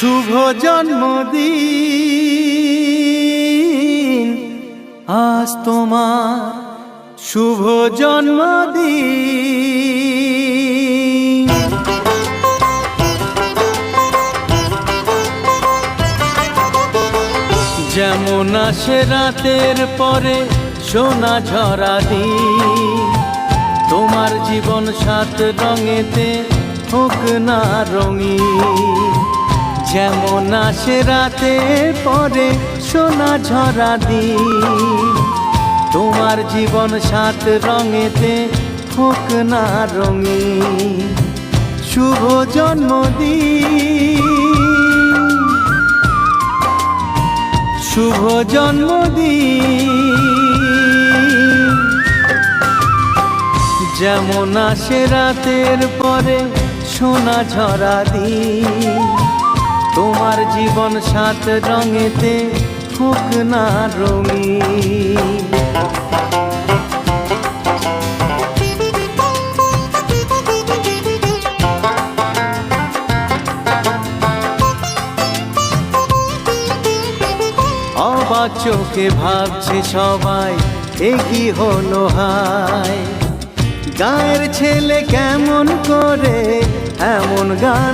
শুভ জন্মদিন আজ তোমার শুভ জন্মদিন। যেমন আসে রাতের পরে সোনা ঝরা দিন, তোমার জীবন সাত রঙেতে হোক না রঙিন। যেমন আসে রাতের পরে সোনা ঝরা দিন, তোমার জীবন সাত রঙেতে হোক না রঙিন। শুভ জন্মদিন, শুভ জন্মদিন। যেমন আসে রাতের পরে সোনা ঝরা দিন, তোমার জীবন সাত রঙেতে হোক না রঙিন। অবাক চোখে ভাবছে সবাই এ কি হলো হায়, গায়ের ছেলে কেমন করে এমন গান